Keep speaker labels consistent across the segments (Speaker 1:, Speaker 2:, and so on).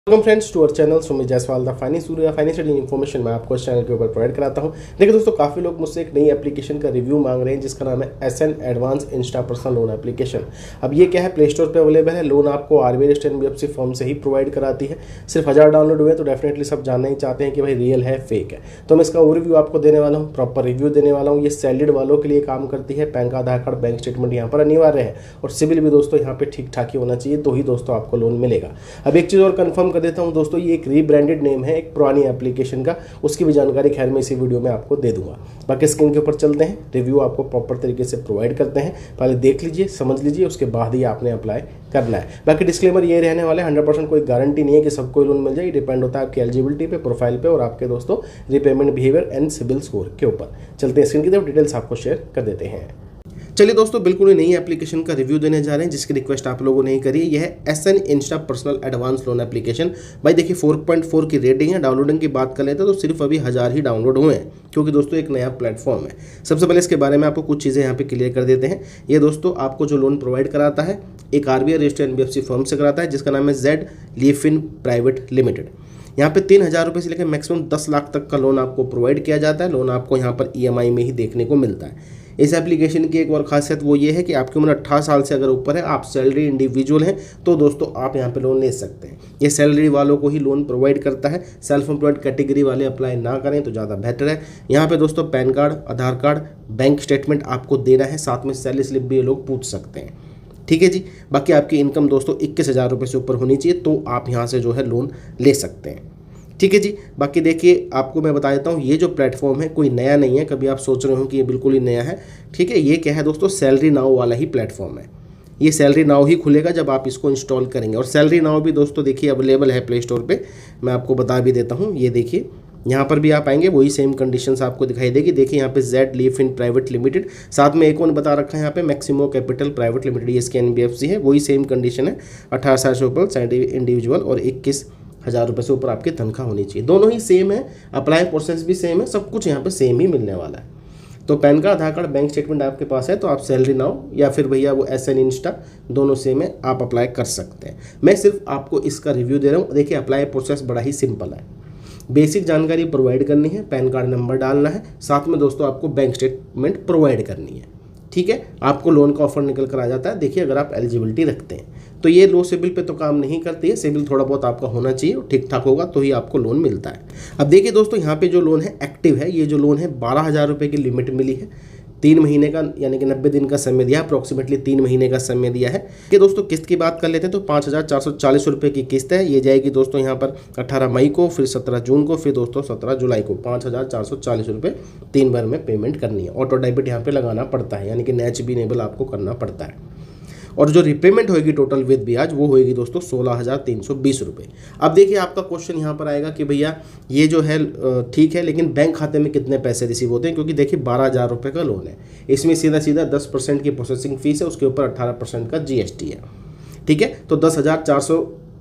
Speaker 1: Welcome friends to our channel Sumit Jaiswal the financial information मैं आपको इस चैनल के ऊपर प्रोवाइड कराता हूं। देखिए दोस्तों, काफ़ी लोग मुझसे एक नई एप्लीकेशन का रिव्यू मांग रहे हैं जिसका नाम है SN advance insta personal loan application. अब ये क्या है, प्ले स्टोर पे अवेलेबल है। लोन आपको आरबीआई स्टेट एनबीएफसी फर्म से ही प्रोवाइड कराती है। सिर्फ 1000 डाउनलोड हुए तो डेफिनेटली सब जानना ही चाहते हैं कि भाई रियल है फेक है। तो मैं इसका ओवरव्यू आपको देने वाला हूँ, प्रॉपर रिव्यू देने वाला हूँ। ये सैलरीड वालों के लिए काम करती है। पैन कार्ड, आधार कार्ड, बैंक स्टेटमेंट यहाँ पर अनिवार्य है और सिविल भी दोस्तों यहाँ पे ठीक ठाक ही होना चाहिए, तो ही दोस्तों आपको लोन मिलेगा। अब एक चीज़ और कंफर्म कर देता हूँ दोस्तों, ये एक रीब्रांडेड नेम है एक पुरानी एप्लीकेशन का, उसकी भी जानकारी खैर मैं इसी वीडियो में आपको दे दूंगा। बाकी स्क्रीन के ऊपर चलते हैं, रिव्यू आपको प्रॉपर तरीके से प्रोवाइड करते हैं। पहले देख लीजिए, समझ लीजिए, उसके बाद ही आपने अप्लाई करना है। बाकी डिस्क्लेमर ये रहने वाले 100% कोई गारंटी नहीं है कि सबको लोन मिल जाए। ये डिपेंड होता है आपकी एलिजिबिलिटी पे, प्रोफाइल पे और आपके दोस्तों repayment behaviour and CIBIL score के ऊपर। चलते हैं स्क्रीन की तरफ, डिटेल्स आपको शेयर कर देते हैं। चलिए दोस्तों, बिल्कुल ही नई एप्लीकेशन का रिव्यू देने जा रहे हैं जिसकी रिक्वेस्ट आप लोगों ने करी है। यह है SN insta personal advance loan application. भाई देखिए 4.4 की रेटिंग है। डाउनलोडिंग की बात कर लेते हैं तो सिर्फ अभी 1000 ही डाउनलोड हुए हैं, क्योंकि दोस्तों एक नया प्लेटफॉर्म है। सबसे पहले इसके बारे में आपको कुछ चीज़ें यहाँ पे क्लियर कर देते हैं। ये दोस्तों आपको जो लोन प्रोवाइड कराता है एक आरबीआई रजिस्टर्ड एनबीएफसी फर्म से कराता है जिसका नाम है जेड लीफिन प्राइवेट लिमिटेड। यहाँ पे 3000 रुपये से लेकर मैक्सिमम 10 लाख तक का लोन आपको प्रोवाइड किया जाता है। लोन आपको यहाँ पर ईएमआई में ही देखने को मिलता है। इस एप्लीकेशन की एक और खासियत वो ये है कि आपकी उम्र 18 साल से अगर ऊपर है, आप सैलरी इंडिविजुअल हैं, तो दोस्तों आप यहाँ पे लोन ले सकते हैं। ये सैलरी वालों को ही लोन प्रोवाइड करता है। सेल्फ एम्प्लॉयड कैटेगरी वाले अप्लाई ना करें तो ज़्यादा बेहतर है। यहाँ पे दोस्तों पैन कार्ड, आधार कार्ड, बैंक स्टेटमेंट आपको देना है, साथ में सैलरी स्लिप भी ये लोग पूछ सकते हैं। ठीक है जी। बाकी आपकी इनकम दोस्तों 21,000 रुपये से ऊपर होनी चाहिए, तो आप यहाँ से जो है लोन ले सकते हैं। ठीक है जी। बाकी देखिए आपको मैं बता देता हूँ, ये जो प्लेटफॉर्म है कोई नया नहीं है। कभी आप सोच रहे हो कि ये बिल्कुल ही नया है, ठीक है। ये क्या है दोस्तों, सैलरी नाउ वाला ही प्लेटफॉर्म है। ये सैलरी नाउ ही खुलेगा जब आप इसको इंस्टॉल करेंगे। और सैलरी नाउ भी दोस्तों देखिए अवेलेबल है प्ले स्टोर पे। मैं आपको बता भी देता हूँ, ये देखिए यहाँ पर भी आप आएंगे, वही सेम कंडीशंस आपको दिखाई देगी। देखिए यहाँ पे Z leaf in private limited, साथ में एक और बता रखा है यहाँ पे मैक्सिमो कैपिटल प्राइवेट लिमिटेड, ये इसके एनबीएफसी है। वही सेम कंडीशन है, 18 साल से ऊपर इंडिविजुअल और 21,000 रुपये से ऊपर आपकी तनख्वाह होनी चाहिए। दोनों ही सेम है, अप्लाई प्रोसेस भी सेम है, सब कुछ यहाँ पे सेम ही मिलने वाला है। तो पैन कार्ड, आधार कार्ड, बैंक स्टेटमेंट आपके पास है तो आप सैलरी नाउ या फिर भैया वो एसएन इंस्टा, दोनों सेम है, आप अप्लाई कर सकते हैं। मैं सिर्फ आपको इसका रिव्यू दे रहा हूँ। देखिए अप्लाई प्रोसेस बड़ा ही सिंपल है। बेसिक जानकारी प्रोवाइड करनी है, पैन कार्ड नंबर डालना है, साथ में दोस्तों आपको बैंक स्टेटमेंट प्रोवाइड करनी है। ठीक है, आपको लोन का ऑफर निकल कर आ जाता है। देखिए अगर आप एलिजिबिलिटी रखते हैं तो ये लो सिविल पे तो काम नहीं करती है। सिविल थोड़ा बहुत आपका होना चाहिए, ठीक ठाक होगा तो ही आपको लोन मिलता है। अब देखिए दोस्तों, यहाँ पे जो लोन है एक्टिव है। ये जो लोन है 12,000 रुपये की लिमिट मिली है। 3 महीने का यानी कि 90 दिन का समय दिया, अप्रॉक्सीमेटली 3 महीने का समय दिया है। कि दोस्तों किस्त की बात कर लेते हैं तो 5,440 रुपये की किस्त है। ये जाएगी दोस्तों यहाँ पर 18 मई को, फिर 17 जून को, फिर दोस्तों 17 जुलाई को। 5,440 रुपये 3 बार में पेमेंट करनी है। ऑटो डेबिट यहाँ पे लगाना पड़ता है, यानी कि नेच भी इनेबल आपको करना पड़ता है। और जो रिपेमेंट होगी टोटल विद ब्याज वो होगी दोस्तों 16,320 रुपये। अब देखिए आपका क्वेश्चन यहाँ पर आएगा कि भैया ये जो है ठीक है, लेकिन बैंक खाते में कितने पैसे रिसीव होते हैं, क्योंकि देखिए 12,000 रुपये का लोन है। इसमें सीधा सीधा 10% की प्रोसेसिंग फीस है, उसके ऊपर 18% का जीएसटी है। ठीक है, तो 10,400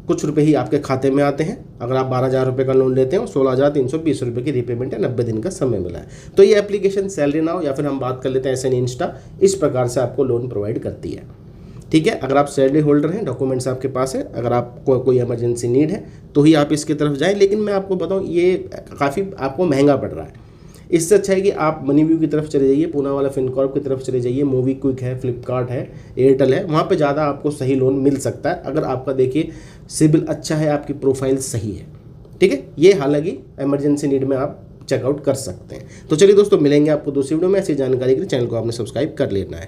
Speaker 1: कुछ रुपये ही आपके खाते में आते हैं अगर आप 12,000 रुपये का लोन लेते हैं। 16,320 रुपये की रिपेमेंट है, 90 दिन का समय मिला है। तो ये एप्लीकेशन सैलरी नाउ या फिर हम बात कर लेते हैं एसएन इंस्टा, इस प्रकार से आपको लोन प्रोवाइड करती है। ठीक है, अगर आप सैलरी होल्डर हैं, डॉक्यूमेंट्स आपके पास है, अगर आपको कोई इमरजेंसी नीड है तो ही आप इसकी तरफ जाएं। लेकिन मैं आपको बताऊं ये काफ़ी आपको महंगा पड़ रहा है। इससे अच्छा है कि आप मनीव्यू की तरफ चले जाइए, पूना वाला फिनकॉर्प की तरफ चले जाइए, मूवी क्विक है, फ्लिपकार्ट है, एयरटेल है, वहाँ पे ज़्यादा आपको सही लोन मिल सकता है अगर आपका देखिए सिबिल अच्छा है, आपकी प्रोफाइल सही है। ठीक है, ये हालांकि इमरजेंसी नीड में आप चेकआउट कर सकते हैं। तो चलिए दोस्तों, मिलेंगे आपको दूसरी वीडियो में। ऐसी जानकारी के लिए चैनल को आपने सब्सक्राइब कर लेना है।